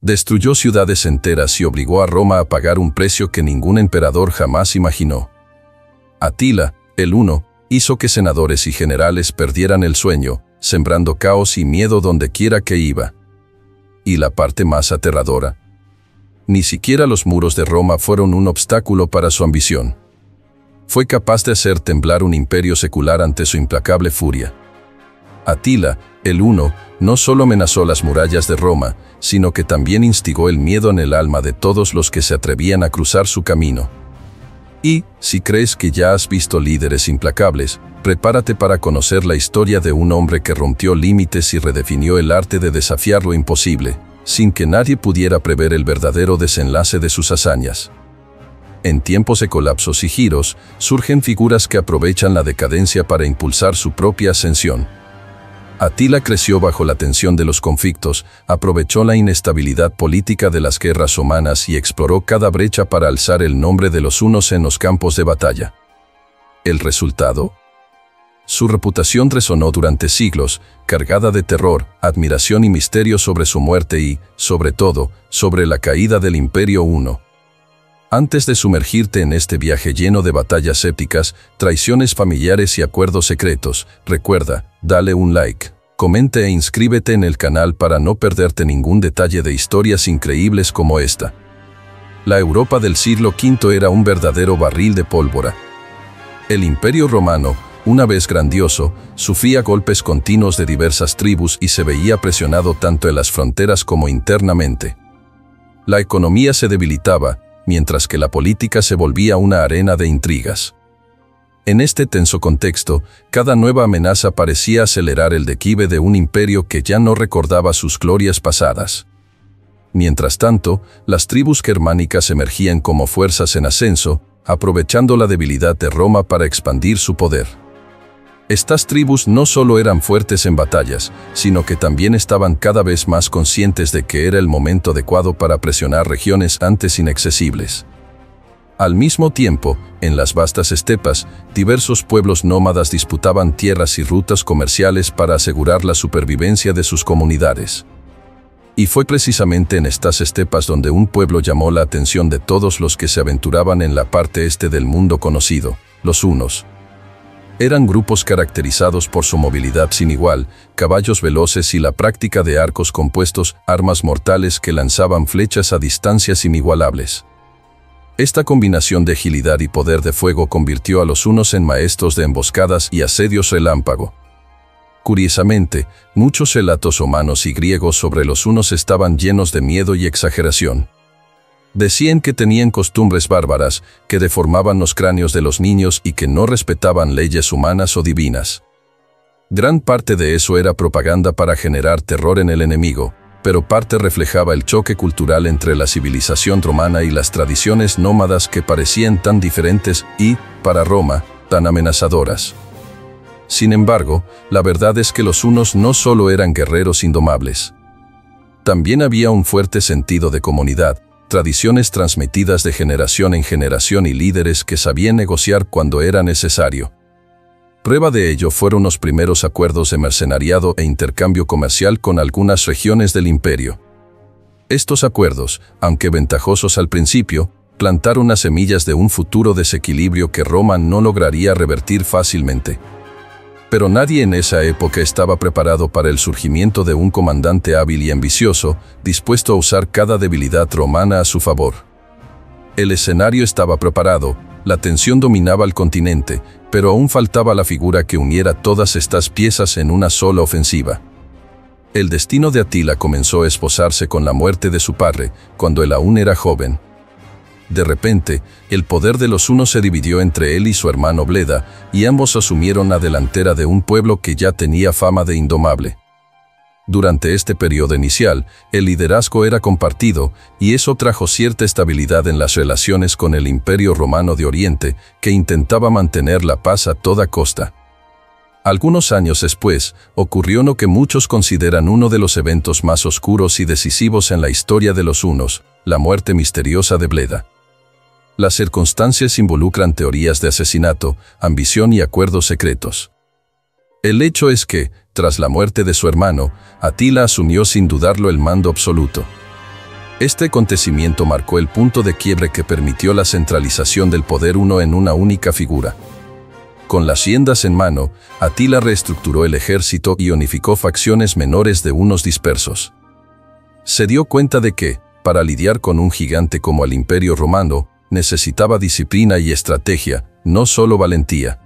Destruyó ciudades enteras y obligó a Roma a pagar un precio que ningún emperador jamás imaginó. Atila, el Huno, hizo que senadores y generales perdieran el sueño, sembrando caos y miedo donde quiera que iba. Y la parte más aterradora: ni siquiera los muros de Roma fueron un obstáculo para su ambición. Fue capaz de hacer temblar un imperio secular ante su implacable furia. Atila, el Huno, no solo amenazó las murallas de Roma, sino que también instigó el miedo en el alma de todos los que se atrevían a cruzar su camino. Y, si crees que ya has visto líderes implacables, prepárate para conocer la historia de un hombre que rompió límites y redefinió el arte de desafiar lo imposible, sin que nadie pudiera prever el verdadero desenlace de sus hazañas. En tiempos de colapsos y giros, surgen figuras que aprovechan la decadencia para impulsar su propia ascensión. Atila creció bajo la tensión de los conflictos, aprovechó la inestabilidad política de las guerras romanas y exploró cada brecha para alzar el nombre de los hunos en los campos de batalla. ¿El resultado? Su reputación resonó durante siglos, cargada de terror, admiración y misterio sobre su muerte y, sobre todo, sobre la caída del Imperio Huno. Antes de sumergirte en este viaje lleno de batallas épicas, traiciones familiares y acuerdos secretos, recuerda, dale un like, comente e inscríbete en el canal para no perderte ningún detalle de historias increíbles como esta. La Europa del siglo V era un verdadero barril de pólvora. El Imperio Romano, una vez grandioso, sufría golpes continuos de diversas tribus y se veía presionado tanto en las fronteras como internamente. La economía se debilitaba, mientras que la política se volvía una arena de intrigas. En este tenso contexto, cada nueva amenaza parecía acelerar el declive de un imperio que ya no recordaba sus glorias pasadas. Mientras tanto, las tribus germánicas emergían como fuerzas en ascenso, aprovechando la debilidad de Roma para expandir su poder. Estas tribus no solo eran fuertes en batallas, sino que también estaban cada vez más conscientes de que era el momento adecuado para presionar regiones antes inaccesibles. Al mismo tiempo, en las vastas estepas, diversos pueblos nómadas disputaban tierras y rutas comerciales para asegurar la supervivencia de sus comunidades. Y fue precisamente en estas estepas donde un pueblo llamó la atención de todos los que se aventuraban en la parte este del mundo conocido, los hunos. Eran grupos caracterizados por su movilidad sin igual, caballos veloces y la práctica de arcos compuestos, armas mortales que lanzaban flechas a distancias inigualables. Esta combinación de agilidad y poder de fuego convirtió a los hunos en maestros de emboscadas y asedios relámpago. Curiosamente, muchos relatos romanos y griegos sobre los hunos estaban llenos de miedo y exageración. Decían que tenían costumbres bárbaras, que deformaban los cráneos de los niños y que no respetaban leyes humanas o divinas. Gran parte de eso era propaganda para generar terror en el enemigo, pero parte reflejaba el choque cultural entre la civilización romana y las tradiciones nómadas que parecían tan diferentes y, para Roma, tan amenazadoras. Sin embargo, la verdad es que los hunos no solo eran guerreros indomables. También había un fuerte sentido de comunidad, tradiciones transmitidas de generación en generación y líderes que sabían negociar cuando era necesario. Prueba de ello fueron los primeros acuerdos de mercenariado e intercambio comercial con algunas regiones del imperio. Estos acuerdos, aunque ventajosos al principio, plantaron las semillas de un futuro desequilibrio que Roma no lograría revertir fácilmente. Pero nadie en esa época estaba preparado para el surgimiento de un comandante hábil y ambicioso, dispuesto a usar cada debilidad romana a su favor. El escenario estaba preparado, la tensión dominaba el continente, pero aún faltaba la figura que uniera todas estas piezas en una sola ofensiva. El destino de Atila comenzó a esposarse con la muerte de su padre, cuando él aún era joven. De repente, el poder de los hunos se dividió entre él y su hermano Bleda, y ambos asumieron la delantera de un pueblo que ya tenía fama de indomable. Durante este periodo inicial, el liderazgo era compartido, y eso trajo cierta estabilidad en las relaciones con el Imperio Romano de Oriente, que intentaba mantener la paz a toda costa. Algunos años después, ocurrió lo que muchos consideran uno de los eventos más oscuros y decisivos en la historia de los hunos, la muerte misteriosa de Bleda. Las circunstancias involucran teorías de asesinato, ambición y acuerdos secretos. El hecho es que, tras la muerte de su hermano, Atila asumió sin dudarlo el mando absoluto. Este acontecimiento marcó el punto de quiebre que permitió la centralización del poder en una única figura. Con las riendas en mano, Atila reestructuró el ejército y unificó facciones menores de unos dispersos. Se dio cuenta de que, para lidiar con un gigante como el Imperio Romano, necesitaba disciplina y estrategia, no solo valentía.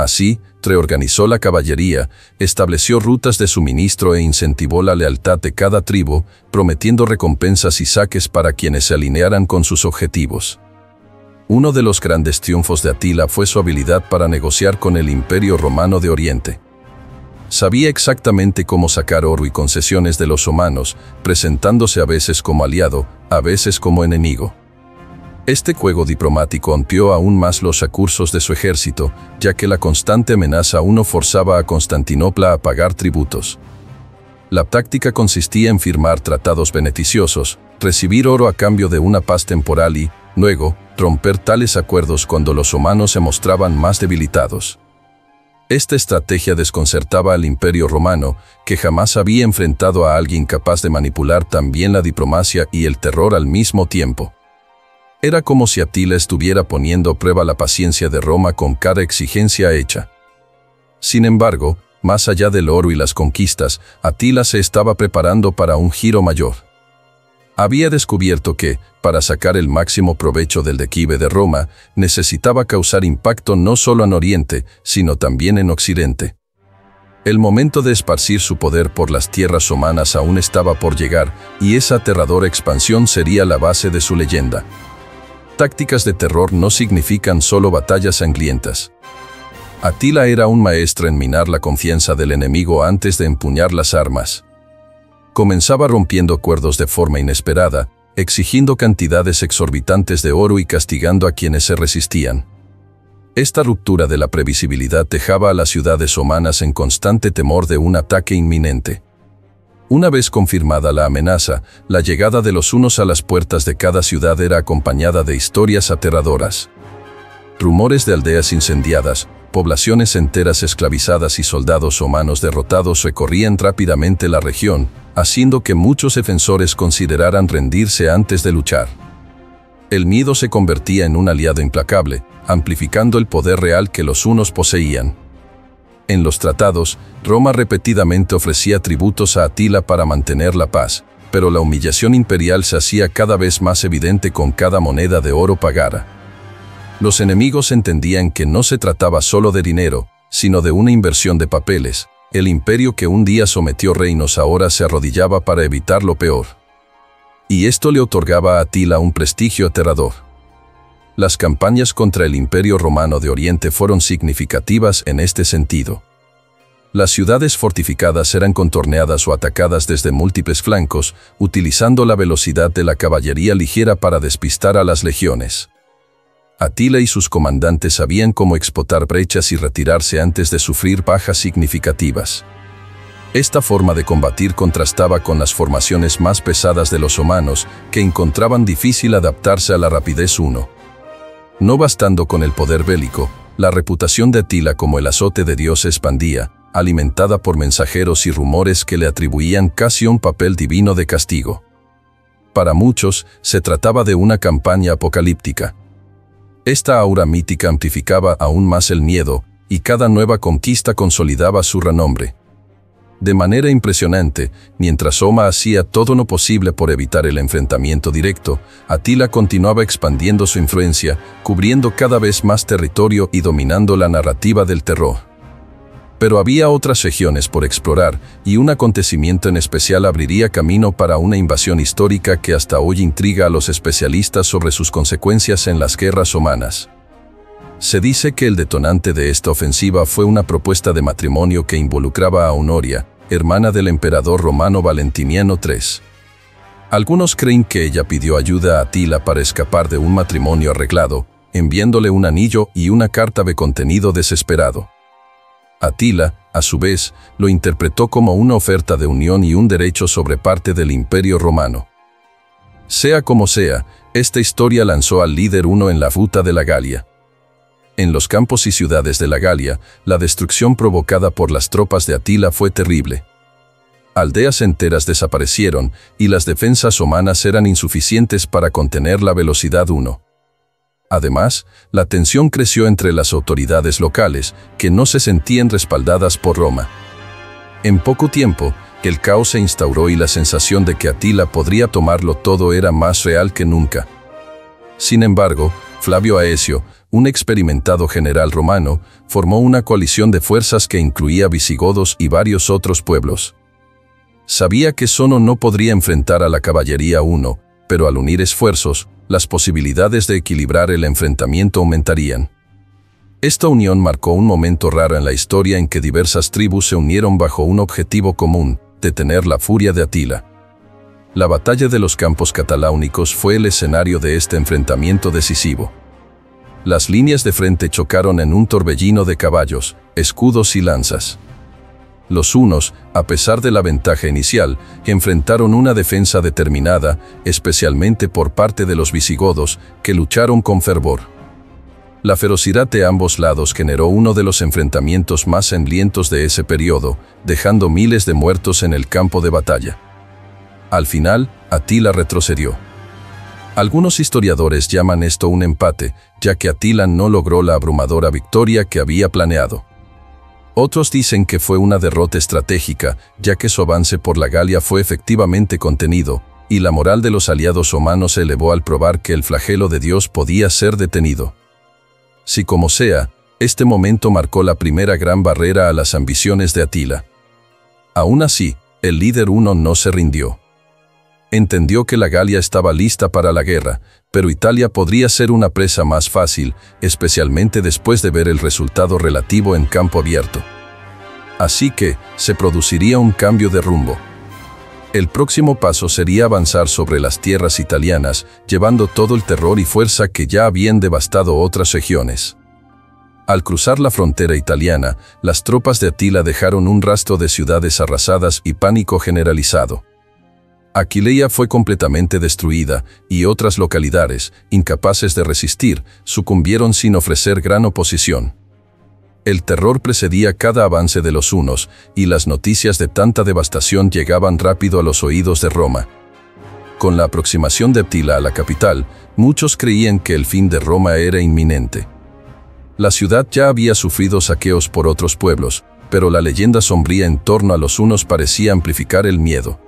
Así, reorganizó la caballería, estableció rutas de suministro e incentivó la lealtad de cada tribu, prometiendo recompensas y saques para quienes se alinearan con sus objetivos. Uno de los grandes triunfos de Atila fue su habilidad para negociar con el Imperio Romano de Oriente. Sabía exactamente cómo sacar oro y concesiones de los romanos, presentándose a veces como aliado, a veces como enemigo. Este juego diplomático amplió aún más los recursos de su ejército, ya que la constante amenaza forzaba a Constantinopla a pagar tributos. La táctica consistía en firmar tratados beneficiosos, recibir oro a cambio de una paz temporal y, luego, romper tales acuerdos cuando los romanos se mostraban más debilitados. Esta estrategia desconcertaba al Imperio Romano, que jamás había enfrentado a alguien capaz de manipular también la diplomacia y el terror al mismo tiempo. Era como si Atila estuviera poniendo a prueba la paciencia de Roma con cada exigencia hecha. Sin embargo, más allá del oro y las conquistas, Atila se estaba preparando para un giro mayor. Había descubierto que, para sacar el máximo provecho del declive de Roma, necesitaba causar impacto no solo en Oriente, sino también en Occidente. El momento de esparcir su poder por las tierras romanas aún estaba por llegar, y esa aterradora expansión sería la base de su leyenda. Tácticas de terror no significan solo batallas sangrientas. Atila era un maestro en minar la confianza del enemigo antes de empuñar las armas. Comenzaba rompiendo acuerdos de forma inesperada, exigiendo cantidades exorbitantes de oro y castigando a quienes se resistían. Esta ruptura de la previsibilidad dejaba a las ciudades romanas en constante temor de un ataque inminente. Una vez confirmada la amenaza, la llegada de los hunos a las puertas de cada ciudad era acompañada de historias aterradoras. Rumores de aldeas incendiadas, poblaciones enteras esclavizadas y soldados romanos derrotados recorrían rápidamente la región, haciendo que muchos defensores consideraran rendirse antes de luchar. El miedo se convertía en un aliado implacable, amplificando el poder real que los hunos poseían. En los tratados, Roma repetidamente ofrecía tributos a Atila para mantener la paz, pero la humillación imperial se hacía cada vez más evidente con cada moneda de oro pagada. Los enemigos entendían que no se trataba solo de dinero, sino de una inversión de papeles. El imperio que un día sometió reinos ahora se arrodillaba para evitar lo peor. Y esto le otorgaba a Atila un prestigio aterrador. Las campañas contra el Imperio Romano de Oriente fueron significativas en este sentido. Las ciudades fortificadas eran contorneadas o atacadas desde múltiples flancos, utilizando la velocidad de la caballería ligera para despistar a las legiones. Atila y sus comandantes sabían cómo explotar brechas y retirarse antes de sufrir bajas significativas. Esta forma de combatir contrastaba con las formaciones más pesadas de los romanos, que encontraban difícil adaptarse a la rapidez No bastando con el poder bélico, la reputación de Atila como el azote de Dios se expandía, alimentada por mensajeros y rumores que le atribuían casi un papel divino de castigo. Para muchos, se trataba de una campaña apocalíptica. Esta aura mítica amplificaba aún más el miedo, y cada nueva conquista consolidaba su renombre. De manera impresionante, mientras Roma hacía todo lo posible por evitar el enfrentamiento directo, Atila continuaba expandiendo su influencia, cubriendo cada vez más territorio y dominando la narrativa del terror. Pero había otras regiones por explorar, y un acontecimiento en especial abriría camino para una invasión histórica que hasta hoy intriga a los especialistas sobre sus consecuencias en las guerras romanas. Se dice que el detonante de esta ofensiva fue una propuesta de matrimonio que involucraba a Honoria, hermana del emperador romano Valentiniano III. Algunos creen que ella pidió ayuda a Atila para escapar de un matrimonio arreglado, enviándole un anillo y una carta de contenido desesperado. Atila, a su vez, lo interpretó como una oferta de unión y un derecho sobre parte del Imperio Romano. Sea como sea, esta historia lanzó al líder en la ruta de la Galia. En los campos y ciudades de la Galia, la destrucción provocada por las tropas de Atila fue terrible. Aldeas enteras desaparecieron y las defensas romanas eran insuficientes para contener la velocidad 1. Además, la tensión creció entre las autoridades locales, que no se sentían respaldadas por Roma. En poco tiempo, el caos se instauró y la sensación de que Atila podría tomarlo todo era más real que nunca. Sin embargo, Flavio Aecio, un experimentado general romano, formó una coalición de fuerzas que incluía visigodos y varios otros pueblos. Sabía que solo no podría enfrentar a la caballería 1, pero al unir esfuerzos, las posibilidades de equilibrar el enfrentamiento aumentarían. Esta unión marcó un momento raro en la historia en que diversas tribus se unieron bajo un objetivo común: detener la furia de Atila. La batalla de los Campos Cataláunicos fue el escenario de este enfrentamiento decisivo. Las líneas de frente chocaron en un torbellino de caballos, escudos y lanzas. Los hunos, a pesar de la ventaja inicial, enfrentaron una defensa determinada, especialmente por parte de los visigodos, que lucharon con fervor. La ferocidad de ambos lados generó uno de los enfrentamientos más sangrientos de ese periodo, dejando miles de muertos en el campo de batalla. Al final, Atila retrocedió. Algunos historiadores llaman esto un empate, ya que Atila no logró la abrumadora victoria que había planeado. Otros dicen que fue una derrota estratégica, ya que su avance por la Galia fue efectivamente contenido, y la moral de los aliados romanos se elevó al probar que el flagelo de Dios podía ser detenido. Si como sea, este momento marcó la primera gran barrera a las ambiciones de Atila. Aún así, el líder 1 no se rindió. Entendió que la Galia estaba lista para la guerra, pero Italia podría ser una presa más fácil, especialmente después de ver el resultado relativo en campo abierto. Así que, se produciría un cambio de rumbo. El próximo paso sería avanzar sobre las tierras italianas, llevando todo el terror y fuerza que ya habían devastado otras regiones. Al cruzar la frontera italiana, las tropas de Atila dejaron un rastro de ciudades arrasadas y pánico generalizado. Aquileia fue completamente destruida, y otras localidades, incapaces de resistir, sucumbieron sin ofrecer gran oposición. El terror precedía cada avance de los hunos, y las noticias de tanta devastación llegaban rápido a los oídos de Roma. Con la aproximación de Atila a la capital, muchos creían que el fin de Roma era inminente. La ciudad ya había sufrido saqueos por otros pueblos, pero la leyenda sombría en torno a los hunos parecía amplificar el miedo.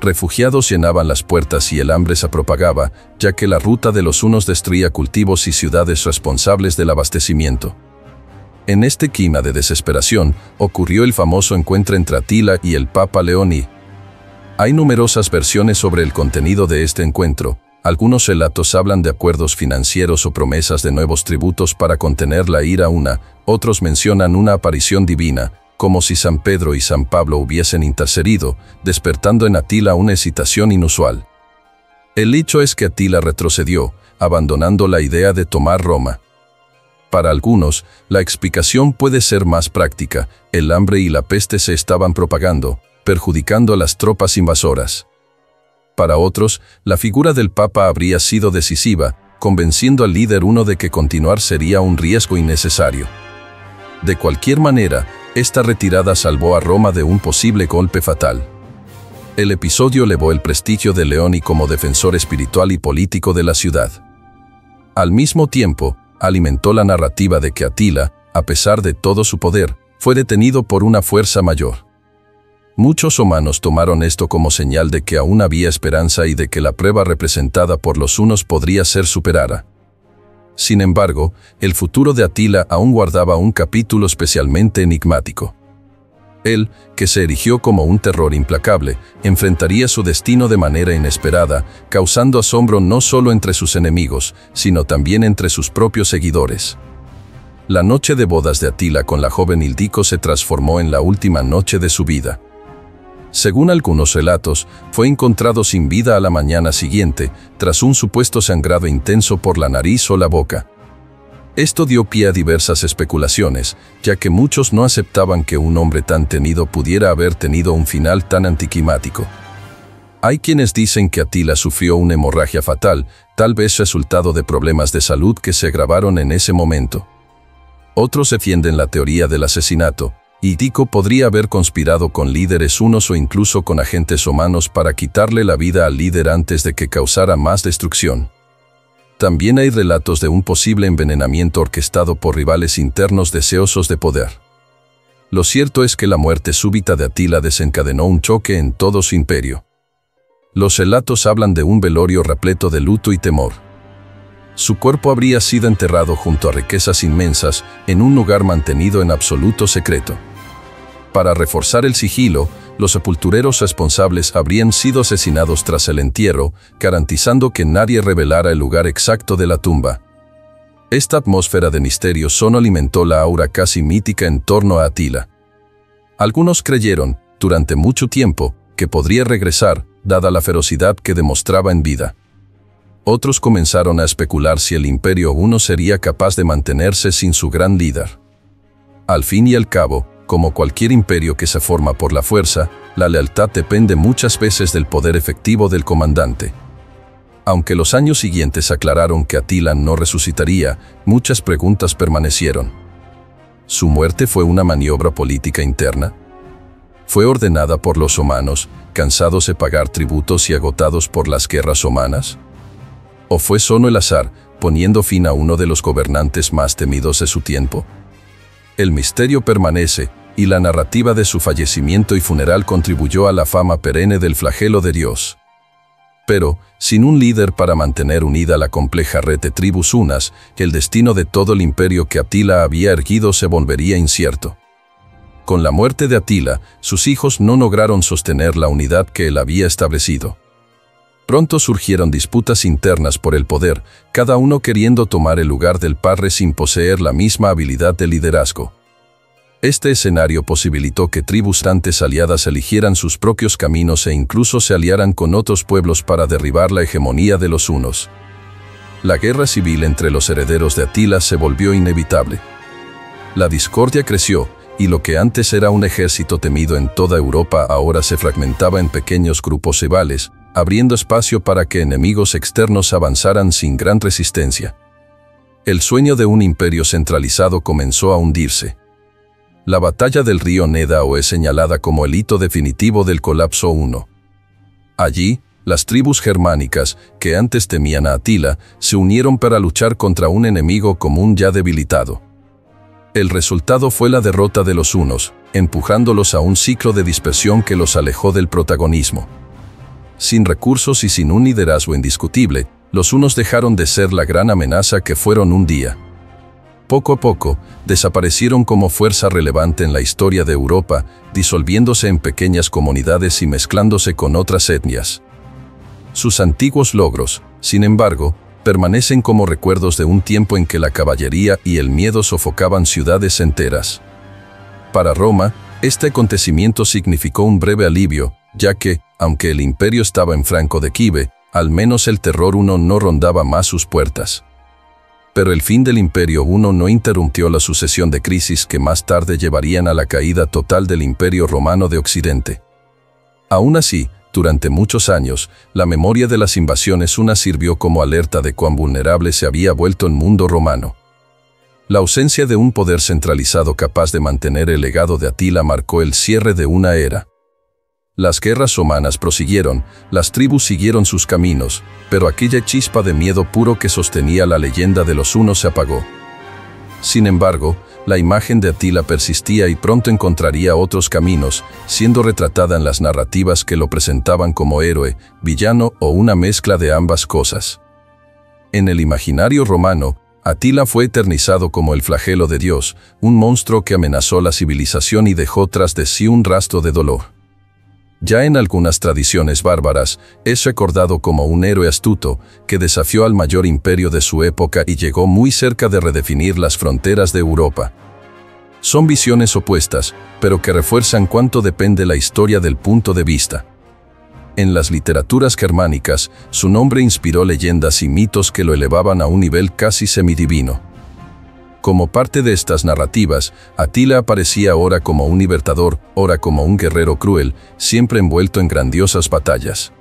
Refugiados llenaban las puertas y el hambre se propagaba, ya que la ruta de los hunos destruía cultivos y ciudades responsables del abastecimiento. En este clima de desesperación, ocurrió el famoso encuentro entre Atila y el Papa León I. Hay numerosas versiones sobre el contenido de este encuentro. Algunos relatos hablan de acuerdos financieros o promesas de nuevos tributos para contener la ira una, otros mencionan una aparición divina, como si San Pedro y San Pablo hubiesen intercedido, despertando en Atila una excitación inusual. El hecho es que Atila retrocedió, abandonando la idea de tomar Roma. Para algunos, la explicación puede ser más práctica: el hambre y la peste se estaban propagando, perjudicando a las tropas invasoras. Para otros, la figura del Papa habría sido decisiva, convenciendo al líder 1 de que continuar sería un riesgo innecesario. De cualquier manera, esta retirada salvó a Roma de un posible golpe fatal. El episodio elevó el prestigio de León I como defensor espiritual y político de la ciudad. Al mismo tiempo, alimentó la narrativa de que Atila, a pesar de todo su poder, fue detenido por una fuerza mayor. Muchos romanos tomaron esto como señal de que aún había esperanza y de que la prueba representada por los hunos podría ser superada. Sin embargo, el futuro de Atila aún guardaba un capítulo especialmente enigmático. Él, que se erigió como un terror implacable, enfrentaría su destino de manera inesperada, causando asombro no solo entre sus enemigos, sino también entre sus propios seguidores. La noche de bodas de Atila con la joven Ildico se transformó en la última noche de su vida. Según algunos relatos, fue encontrado sin vida a la mañana siguiente, tras un supuesto sangrado intenso por la nariz o la boca. Esto dio pie a diversas especulaciones, ya que muchos no aceptaban que un hombre tan temido pudiera haber tenido un final tan anticlimático. Hay quienes dicen que Atila sufrió una hemorragia fatal, tal vez resultado de problemas de salud que se agravaron en ese momento. Otros defienden la teoría del asesinato, y Tico podría haber conspirado con líderes hunos o incluso con agentes humanos para quitarle la vida al líder antes de que causara más destrucción. También hay relatos de un posible envenenamiento orquestado por rivales internos deseosos de poder. Lo cierto es que la muerte súbita de Atila desencadenó un choque en todo su imperio. Los relatos hablan de un velorio repleto de luto y temor. Su cuerpo habría sido enterrado junto a riquezas inmensas en un lugar mantenido en absoluto secreto. Para reforzar el sigilo, los sepultureros responsables habrían sido asesinados tras el entierro, garantizando que nadie revelara el lugar exacto de la tumba. Esta atmósfera de misterio solo alimentó la aura casi mítica en torno a Atila. Algunos creyeron, durante mucho tiempo, que podría regresar, dada la ferocidad que demostraba en vida. Otros comenzaron a especular si el Imperio Huno sería capaz de mantenerse sin su gran líder. Al fin y al cabo, como cualquier imperio que se forma por la fuerza, la lealtad depende muchas veces del poder efectivo del comandante. Aunque los años siguientes aclararon que Atila no resucitaría, muchas preguntas permanecieron. ¿Su muerte fue una maniobra política interna? ¿Fue ordenada por los humanos, cansados de pagar tributos y agotados por las guerras humanas? ¿O fue solo el azar, poniendo fin a uno de los gobernantes más temidos de su tiempo? El misterio permanece, y la narrativa de su fallecimiento y funeral contribuyó a la fama perenne del flagelo de Dios. Pero, sin un líder para mantener unida la compleja red de tribus hunas, el destino de todo el imperio que Atila había erguido se volvería incierto. Con la muerte de Atila, sus hijos no lograron sostener la unidad que él había establecido. Pronto surgieron disputas internas por el poder, cada uno queriendo tomar el lugar del padre sin poseer la misma habilidad de liderazgo. Este escenario posibilitó que tribus antes aliadas eligieran sus propios caminos e incluso se aliaran con otros pueblos para derribar la hegemonía de los hunos. La guerra civil entre los herederos de Atila se volvió inevitable. La discordia creció, y lo que antes era un ejército temido en toda Europa ahora se fragmentaba en pequeños grupos rivales, abriendo espacio para que enemigos externos avanzaran sin gran resistencia. El sueño de un imperio centralizado comenzó a hundirse. La batalla del río Nedao es señalada como el hito definitivo del colapso huno. Allí, las tribus germánicas, que antes temían a Atila, se unieron para luchar contra un enemigo común ya debilitado. El resultado fue la derrota de los hunos, empujándolos a un ciclo de dispersión que los alejó del protagonismo. Sin recursos y sin un liderazgo indiscutible, los hunos dejaron de ser la gran amenaza que fueron un día. Poco a poco, desaparecieron como fuerza relevante en la historia de Europa, disolviéndose en pequeñas comunidades y mezclándose con otras etnias. Sus antiguos logros, sin embargo, permanecen como recuerdos de un tiempo en que la caballería y el miedo sofocaban ciudades enteras. Para Roma, este acontecimiento significó un breve alivio, ya que, aunque el imperio estaba en franco declive, al menos el terror huno no rondaba más sus puertas. Pero el fin del imperio huno no interrumpió la sucesión de crisis que más tarde llevarían a la caída total del imperio romano de Occidente. Aún así, durante muchos años, la memoria de las invasiones hunas sirvió como alerta de cuán vulnerable se había vuelto el mundo romano. La ausencia de un poder centralizado capaz de mantener el legado de Atila marcó el cierre de una era. Las guerras humanas prosiguieron, las tribus siguieron sus caminos, pero aquella chispa de miedo puro que sostenía la leyenda de los hunos se apagó. Sin embargo, la imagen de Atila persistía y pronto encontraría otros caminos, siendo retratada en las narrativas que lo presentaban como héroe, villano o una mezcla de ambas cosas. En el imaginario romano, Atila fue eternizado como el flagelo de Dios, un monstruo que amenazó la civilización y dejó tras de sí un rastro de dolor. Ya en algunas tradiciones bárbaras, es recordado como un héroe astuto que desafió al mayor imperio de su época y llegó muy cerca de redefinir las fronteras de Europa. Son visiones opuestas, pero que refuerzan cuánto depende la historia del punto de vista. En las literaturas germánicas, su nombre inspiró leyendas y mitos que lo elevaban a un nivel casi semidivino. Como parte de estas narrativas, Atila aparecía ora como un libertador, ora como un guerrero cruel, siempre envuelto en grandiosas batallas.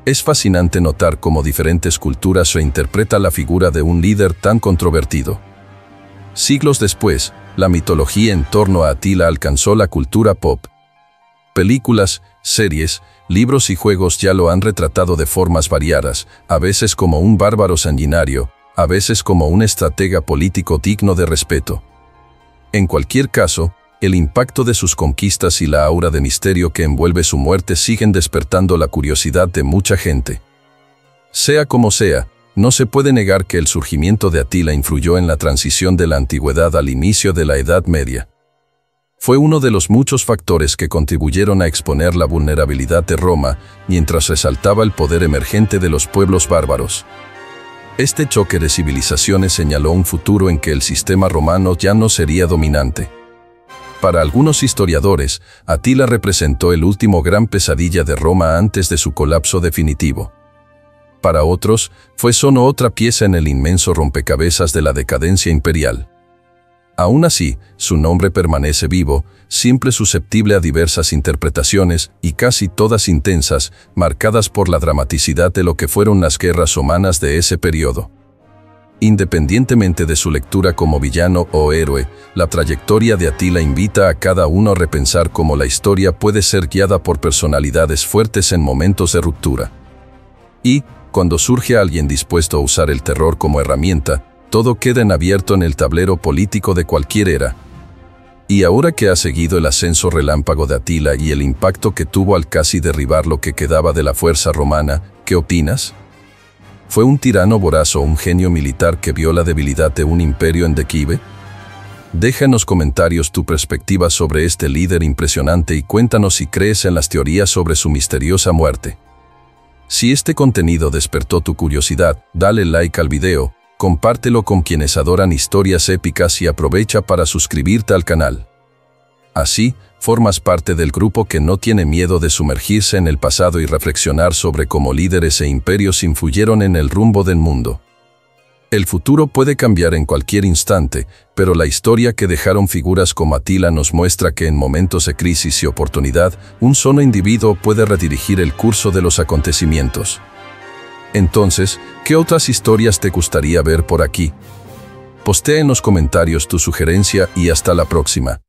Es fascinante notar cómo diferentes culturas reinterpretan la figura de un líder tan controvertido. Siglos después, la mitología en torno a Atila alcanzó la cultura pop. Películas, series, libros y juegos ya lo han retratado de formas variadas, a veces como un bárbaro sanguinario, a veces como un estratega político digno de respeto. En cualquier caso, el impacto de sus conquistas y la aura de misterio que envuelve su muerte siguen despertando la curiosidad de mucha gente. Sea como sea, no se puede negar que el surgimiento de Atila influyó en la transición de la antigüedad al inicio de la Edad Media. Fue uno de los muchos factores que contribuyeron a exponer la vulnerabilidad de Roma, mientras resaltaba el poder emergente de los pueblos bárbaros. Este choque de civilizaciones señaló un futuro en que el sistema romano ya no sería dominante. Para algunos historiadores, Atila representó el último gran pesadilla de Roma antes de su colapso definitivo. Para otros, fue solo otra pieza en el inmenso rompecabezas de la decadencia imperial. Aún así, su nombre permanece vivo, siempre susceptible a diversas interpretaciones y casi todas intensas, marcadas por la dramaticidad de lo que fueron las guerras romanas de ese periodo. Independientemente de su lectura como villano o héroe, la trayectoria de Atila invita a cada uno a repensar cómo la historia puede ser guiada por personalidades fuertes en momentos de ruptura. Y, cuando surge alguien dispuesto a usar el terror como herramienta, todo queda en abierto en el tablero político de cualquier era. Y ahora que ha seguido el ascenso relámpago de Atila y el impacto que tuvo al casi derribar lo que quedaba de la fuerza romana, ¿qué opinas? ¿Fue un tirano voraz o un genio militar que vio la debilidad de un imperio en declive? Deja en los comentarios tu perspectiva sobre este líder impresionante y cuéntanos si crees en las teorías sobre su misteriosa muerte. Si este contenido despertó tu curiosidad, dale like al video, compártelo con quienes adoran historias épicas y aprovecha para suscribirte al canal. Así, formas parte del grupo que no tiene miedo de sumergirse en el pasado y reflexionar sobre cómo líderes e imperios influyeron en el rumbo del mundo. El futuro puede cambiar en cualquier instante, pero la historia que dejaron figuras como Atila nos muestra que en momentos de crisis y oportunidad, un solo individuo puede redirigir el curso de los acontecimientos. Entonces, ¿qué otras historias te gustaría ver por aquí? Postea en los comentarios tu sugerencia y hasta la próxima.